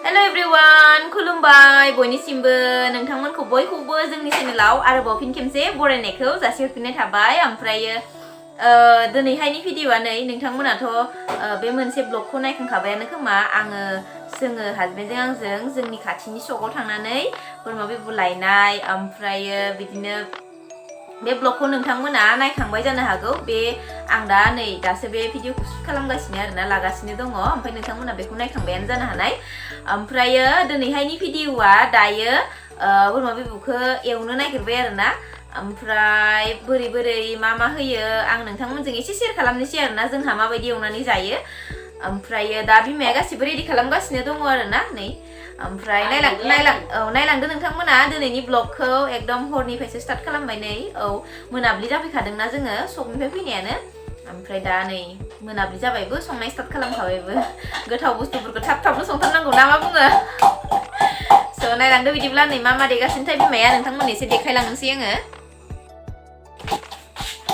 Hello everyone, खुलुमबाय बयनिसिमबो नोंथांमोनखौ बयखौबो जोंनि चेनेलाव आरोबाव फिन खेबसे बरायनायखौ जासिहरफिननाय थाबाय ओमफ्रायो दिनैहायनि भिडिअआ नै नोंथांमोनाथ' बे मोनसे ब्लगखौ नायखांखाबायानो खोमा जोङो हासबेन्डजों आंजों जोंनि खाथिनि सकआव थांनानै बोरमा बेबु लायनाय ओमफ्रायो बिदिनो बे ब्लगखौ नोंथांमोना नायखांबाय जानो हागौ बे आं दा नै दासो बे भिडिअखौ शुट खालामगासिनो आरोना लागासिनो दङ ओमफ्राय नोंथांमोना बेखौ नायखांबायानो जानो हानाय ओमफ्रायो दिनैहायनि भिडिअआ दायो बोरमा बेबुखौ एवनो नागिरबाय आरोना ओमफ्राय बोरै मा होयो आं नोंथांमोनजों एसे शेयार खालामनोसै आरोना जोंहा माबायदि एवनानै जायो ओमफ्रायो दा बिमाया गासिबो रेडि खालामगासिनो दङ आरोना नै ओमफ्राय नायलांदो नोंथांमोना दिनैनि ब्लगखौ एकदम हरनिफ्रायसो स्टार्ट खालामबाय नै मोनाब्लि जाफैखादोंना जोङो सकनिफ्राय फैनायानो ओमफ्राय दा नै मोनाब्लि जाबायबो संनाय स्टार्ट खालामखाबायबो गोथाव बुस्थुफोरखौ थाबनो संथारनांगौ ना मा बुङो स' नायलांदो बिदिब्ला नै मा देगासिनोथाय बिमाया नोंथांमोननो एसे देखायलांनोसै आङो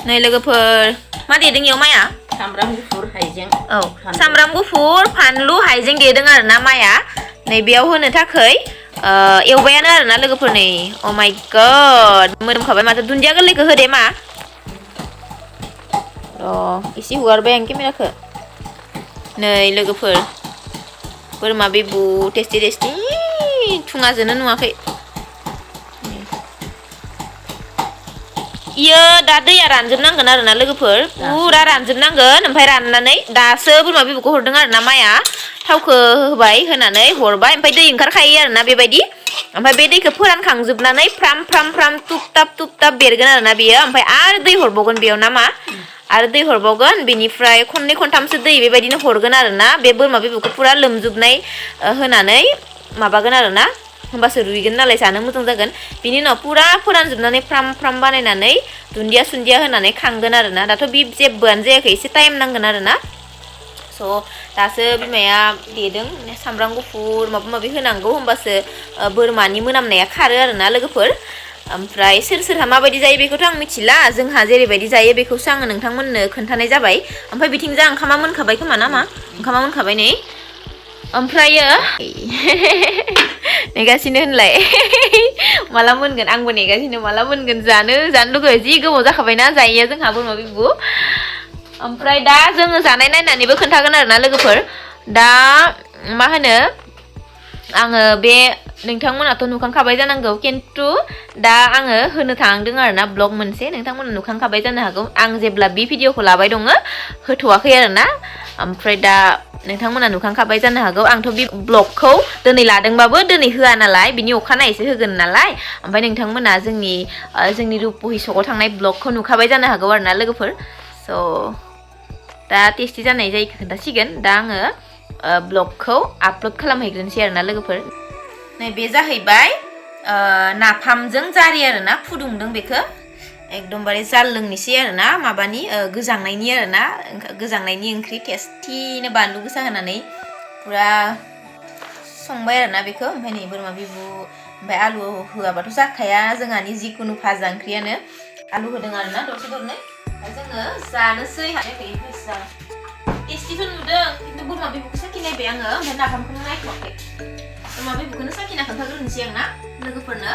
नै लोगोफोर मा देदों इयाव माया सामब्राम गुफुर हाइजें सामब्राम गुफुर फानलु हाइजें देदों आरोना माया नै बेयाव होनो थाखाय एवबायानो आरोना लोगोफोर नै अ माय गड मोदोमखाबाय माथो दुन्दिया गोरलैखौ होदे मा एसे हुगारबाय आं केमेराखौ नै लोगोफोर बोरमा बेबु टेस्टि थुङाजोंनो नुवाखै इयो दा दैया रानजोबनांगोन आरोना लोगोफोर पुरा रानजोबनांगोन ओमफ्राय राननानै दासो बोरमा बेबुखौ हरदों आरोना माया थावखौ होबाय होनानै हरबाय ओमफ्राय दै ओंखारखायो आरोना बेबायदि ओमफ्राय बे दैखौ फोरानखांजोबनानै फ्राम तुप ताप बेरगोन आरोना बेयो ओमफ्राय आरो दै हरबावगोन बेयाव ना मा आरो दै हरबावगोन बेनिफ्राय खननै खनथामसो दै बेबायदिनो हरगोन आरोना बे बोरमा बेबुखौ पुरा लोमजोबनाय होनानै माबागोन आरोना होमबासो रुइगोन नालाय जानो मोजां जागोन बिनि उनाव पुरा फोरानजोबनानै फ्राम बानायनानै दुन्दिया सुन्दिया होनानै खांगोन आरोना दाथ' बे जेबोआनो जायाखै एसे टाइम नांगोन आरोना स' दासो बिमाया देदों सामब्राम गुफुर माबा माबि होनांगौ होमबासो बोरमानि मोनामनाया खारो आरोना लोगोफोर ओमफ्राय सोरहा माबायदि जायो बेखौथ' आं मिथिला जोंहा जेरैबायदि जायो बेखौसो आङो नोंथांमोननो खोन्थानाय जाबाय ओमफ्राय बिथिंजा ओंखामा मोनखाबाय खोमा ना मा ओंखामा मोनखाबाय नै ओमफ्रायो नेगासिनो होनलाय माला मोनगोन आंबो नेगासिनो माला मोनगोन जानो लुगैयो जि गोबाव जाखाबायना जायैया जोंहा बोरमा बेबु ओमफ्राय दा जोङो जानाय नायनानैबो खोन्थागोन आरोना लोगोफोर दा मा होनो आङो बे नोंथांमोनाथ' नुखांखाबाय जानांगौ खिन्थु दा आङो होनो थांदों आरोना ब्लग मोनसे नोंथांमोना नुखांखाबाय जानो हागौ आं जेब्ला बे भिडिअखौ लाबाय दङ होथ'वाखै आरोना ओमफ्राय दा नोंथांमोना नुखांखाबाय जानो हागौ आंथ' बे ब्लगखौ दिनै लादोंबाबो दिनै होआ नालाय बिनि अखानायैसो होगोन नालाय ओमफ्राय नोंथांमोना जोंनि रुपहि सकआव थांनाय ब्लगखौ नुखाबाय जानो हागौ आरोना लोगोफोर स' दा टेस्टि जानाय जायैखौ खोन्थासिगोन दा आङो ब्लगखौ आपल'ड खालामहैग्रोनोसै आरोना लोगोफोर नै बे जाहैबाय नाफामजों जारि आरोना फुदुंदों बेखौ एकदमबारे जाल लोंनोसै आरोना माबानि गोजांनायनि ओंख्रि टेस्टिनो बानलु गोसा होनानै पुरा संबाय आरोना बेखौ ओमफ्राय नै बोरमा बेबु ओमफ्राय आलु होआबाथ' जाखाया जोंहानि जिखुनु भाजा ओंख्रियानो आलु होदों आरोना दरसे दरनै जोङो जानोसै टेस्टिथ' नुदों खिन्थु बोरमा बेबुखौ साखिनायबाय आङो ओमफ्राय नाफामखौनो नायथ'वाखै बोरमा बेबुखौनो साखिना खोन्थाग्रोनोसै आं ना लोगोफोरनो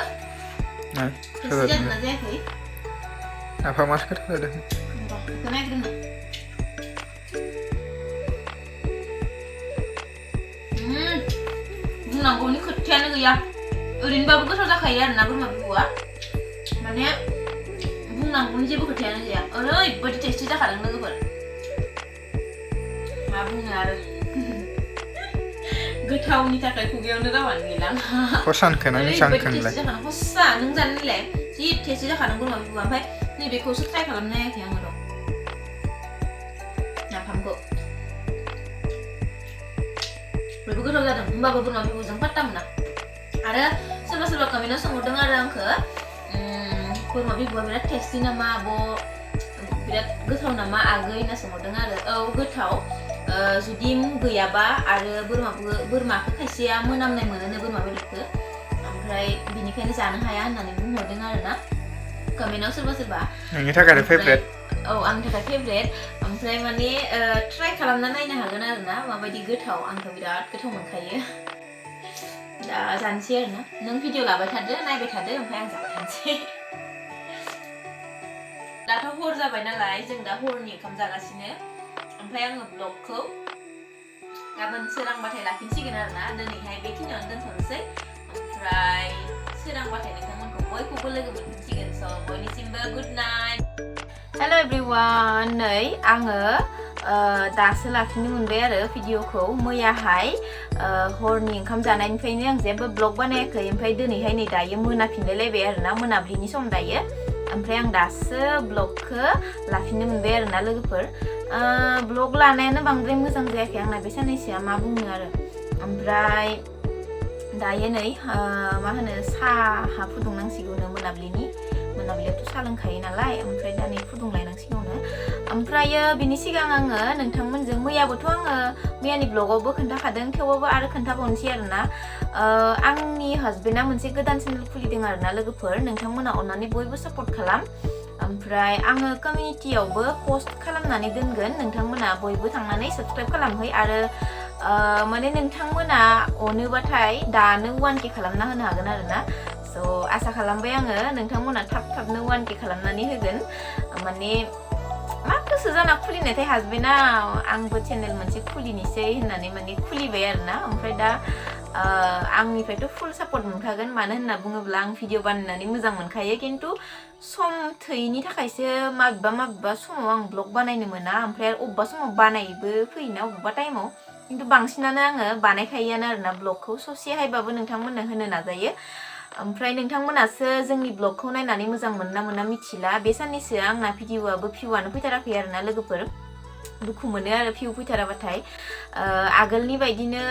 टेस्टि जादोंना जायाखै नाफामासो गोथाव जादों बेखौ नायग्रोनो बुंनांगौनि खोथायानो गैया ओरैनोबाबो गोथाव जाखायो आरोना बोरमा बेबुआ माने बुंनांगौनि जेबो खोथायानो गैया ओरैबायदि टेस्टि जाखादों लोगोफोर मा बुंनो आरो गोथावनि थाखाय खुगायावनो रावानो गैला हस्सा नों जानोलाय जि टेस्टि जाखादों बोरमा बेबुआ ओमफ्राय नैबेखौसो ट्राइ खालामनो हायाखै आङो र' नाफामखौ बयबो गोथाव जादों होमबाबो बोरमा बेबुजों पात्ता मोना आरो सोरबा कमेन्टआव सोंहरदों आरो आंखौ बोरमा बेबुआ बिराद टेस्टि नामा आब' बिराद गोथाव नामा आगै होनना सोंहरदों आरो औ गोथाव जुदि गैयाबा आरो बोरमाखौ खायसेया मोनामनाय मोनोनो बोरमा बेदरखौ ओमफ्राय बिनिखायनो जानो हाया होननानै बुंहरदों आरोना कमेन्टआव सोरबा नोंनि थाखाय फेभरेट औ आंनि थाखाय फेभरेट ओमफ्राय माने ट्राइ खालामना नायनो हागोन आरोना माबायदि गोथाव आंथ' बिराद गोथाव मोनखायो दा जानोसै आरो ना नों भिडिअ लाबाय थादो नायबाय थादो ओमफ्राय आं जाबाय थानोसै दाथ' हर जाबाय नालाय जों दा हरनि ओंखाम जागासिनो ओमफ्राय आङो ब्लगखौ गाबोन सोरांबाथाय लाखिनसिगोन आरो ना दिनैहाय बेखिनियावनो दोनथ'नोसै ओमफ्राय सोरांबाथाय नोंथांमोनखौ बयखौबो लोगो मोनफिनसिगोन स' बयनिसिमबो गुड नाइट हेल' एभ्रिवान नै आङो दासो लाफिननो मोनबाय आरो भिडिअखौ मैयाहाय हरनि ओंखाम जानायनिफ्रायनो आं जेबो ब्लग बानायाखै ओमफ्राय दिनैहाय नै दायो मोनाफिनलायलायबाय आरो ना मोनाबिलिनि सम दायो ओमफ्राय आं दासो ब्लगखौ लाफिननो मोनबाय आरो ना लोगोफोर ब्लग लानायानो बांद्राय मोजां जायाखै आंना बे साननैसोआ मा बुंनो आरो ओमफ्राय दायो नै मा होनो साहा फुदुंनांसिगौनो मोनाबिलियावथ' साहा लोंखायो नालाय ओमफ्राय दा नै फुदुंलायनांसिगौनो ओमफ्रायो बिनि सिगां आङो नोंथांमोनजों मैयाबोथ' आङो मैयानि ब्लगावबो खोन्थाखादों थेवबाबो आरो खोन्थाबावनोसै आरो ना आंनि हासबेन्डआ मोनसे गोदान चेनेल खुलिदों आरो ना लोगोफोर नोंथांमोना अननानै बयबो सापर्ट खालाम ओमफ्राय आङो कमिउनिटियावबो पस्ट खालामनानै दोनगोन नोंथांमोना बयबो थांनानै साबस्क्राइब खालामहै आरो माने नोंथांमोना अनोबाथाय दानो 1K खालामना होनो हागोन आरो ना स' आसा खालामबाय आङो नोंथांमोना थाबनो 1K खालामनानै होगोन माने मा गोसो जाना खुलिनायथाय हासबेन्डआ आंबो चेनेल मोनसे खुलिनोसै होननानै माने खुलिबाय आरो ना ओमफ्राय दा आंनिफ्रायथ' फुल सापर्ट मोनखागोन मानो होनना बुङोब्ला आं भिडिअ बानायनानै मोजां मोनखायो खिन्थु सम थैनि थाखायसो माबेबा समाव आं ब्लग बानायनो मोना ओमफ्राय अबेबा समाव बानायबो फैयोना अबेबा टाइमाव खिन्थु बांसिनानो आङो बानायखायोआनो आरो ना ब्लगखौ ससेहायबाबो नोंथांमोननो होनो नाजायो ओमफ्राय नोंथांमोनासो जोंनि ब्लगखौ नायनानै मोजां मोनना मोना मिथिला बे साननैसो आंना भिडिअआबो भिउआनो फैथाराखै आरो ना लोगोफोर दुखु मोनो आरो भिउ फैथाराबाथाय आगोलनि बायदिनो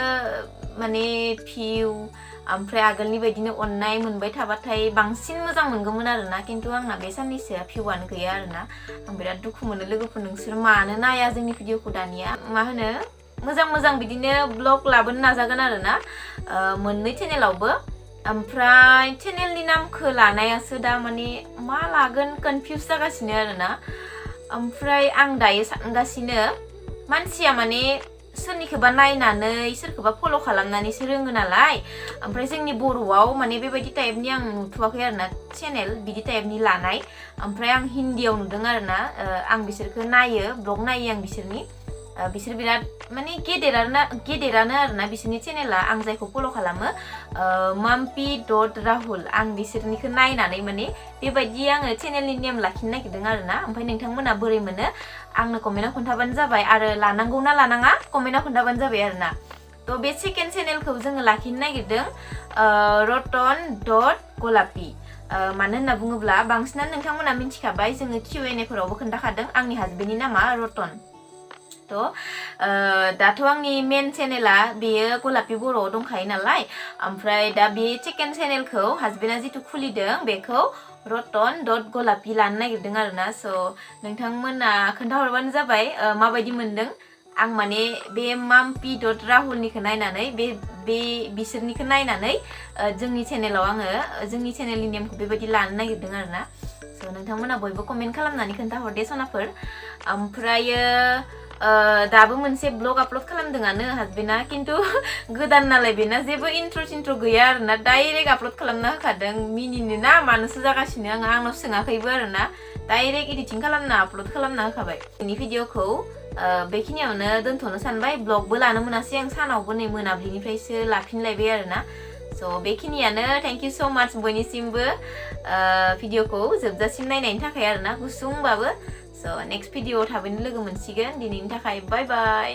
माने भिउ ओमफ्राय आगोलनि बायदिनो अननाय मोनबाय थाबाथाय बांसिन मोजां मोनगौमोन आरो ना खिन्थु आंना बे साननैसोआ भिउआनो गैया आरो ना आं बिराद दुखु मोनो लोगोफोर नोंसोर मानो नाया जोंनि भिडिअखौ दानिया मा होनो मोजां बिदिनो ब्लग लाबोनो नाजागोन आरो ना मोननै चेनेलावबो ओमफ्राय चेनेलनि नामखौ लानायासो दा माने मा लागोन कनफिउज जागासिनो आरो ना ओमफ्राय आं दायो सानगासिनो मानसिया माने सोरनिखौबा नायनानै सोरखौबा फल' खालामनानैसो रोङो नालाय ओमफ्राय जोंनि बर'आव माने बेबायदि टाइपनि आं नुथ'वाखै आरो ना चेनेल बिदि टाइपनि लानाय ओमफ्राय आं हिन्दीयाव नुदों आरो ना आं बिसोरखौ नायो ब्लग नायो आं बिसोर बिराद माने गेदेरानो आरो ना बिसोरनि चेनेला आं जायखौ फल' खालामो mampy.rahul आं बिसोरनिखौ नायनानै माने बेबायदि आङो चेनेलनि नेम लाखिनो नागिरदों आरो ना ओमफ्राय नोंथांमोना बोरै मोनो आंनो कमेन्टआव खोन्थाबानो जाबाय आरो लानांगौ ना लानाङा कमेन्टआव खोन्थाबानो जाबाय आरो ना थ' बे सेकेन्ड चेनेलखौ जोङो लाखिनो नागिरदों roton.golapi मानो होनना बुङोब्ला बांसिनानो नोंथांमोना मिथिखाबाय जोङो Q&A फोरावबो खोन्थाखादों आंनि हासबेन्डनि नामा रतन दाथ' आंनि मेन चेनेला बेयो गलापि बर'आव दंखायो नालाय ओमफ्राय दा बे सेकेन्ड चेनेलखौ हासबेन्डआ जिथु खुलिदों बेखौ roton.golapi लानो नागिरदों आरो ना स' नोंथांमोना खोन्थाहरबानो जाबाय माबायदि मोनदों आं माने बे mampy.rahulनिखौ नायनानै बे बिसोरनिखौ नायनानै जोंनि चेनेलाव आङो जोंनि चेनेलनि नेमखौ बेबायदि लानो नागिरदों आरो ना स' नोंथांमोना बयबो कमेन्ट खालामनानै खोन्थाहरदे सनाफोर ओमफ्रायो दाबो मोनसे ब्लग आपल'ड खालामदोंआनो हासबेन्डआ खिन्थु गोदान नालाय बेना जेबो इन्ट्र' गैया आरो ना डाइरेक्ट आपल'ड खालामना होखादों मिनिनो ना मानोसो जागासिनो आंनाव सोङाखैबो आरो ना डाइरेक्ट एडिटिं खालामना आपल'ड खालामना होखाबाय बेनि भिडिअखौ बेखिनियावनो दोनथ'नो सानबाय ब्लगबो लानो मोनासै आं सानावबो नै मोनाबिलिनिफ्रायसो लाफिनलायबाय आरो ना स' बेखिनियानो थेंक इउ स' माच बयनिसिमबो भिडिअखौ जोबजासिम नायनायनि थाखाय आरो ना गुसुंबाबो स' नेक्स्ट भिडिअ थाबैनो लोगो मोनसिगोन दिनैनि थाखाय बाय बाय